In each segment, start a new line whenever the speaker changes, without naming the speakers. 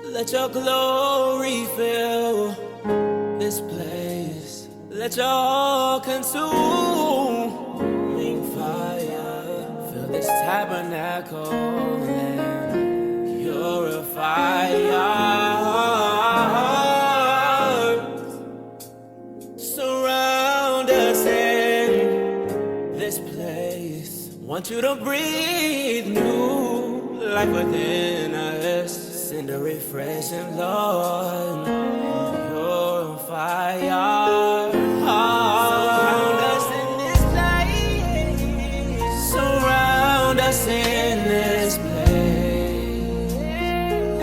Let your glory fill this place. Let your consuming fire fill this tabernacle and purify us. Surround us in this place. Want you to breathe new life within us. Send a refreshing Lord, purify our hearts. Surround us in this place. Surround us in this place.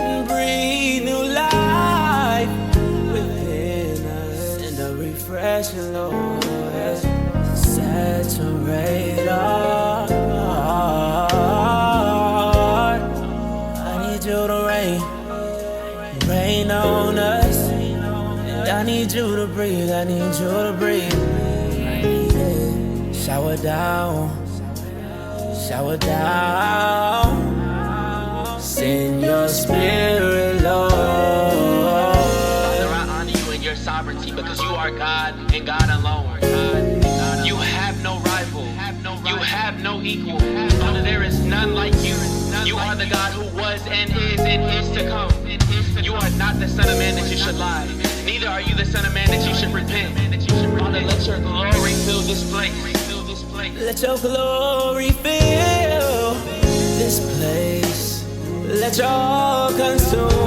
And breathe new life within us. Send a refreshing Lord, saturate our hearts. I need you to rain on us. And I need you to breathe, I need you to breathe. I need it. Shower down, shower down. Send your spirit, Lord.
Father, I honor you in your sovereignty because you are God and God alone. You have no rival, you have no equal. Father, there is none like you. You are the God who was and is to come. You are not the Son of Man that you should lie. Neither are you the Son of Man that you should repent. Father, let your glory fill this place.
Let your glory fill this place. Let your consuming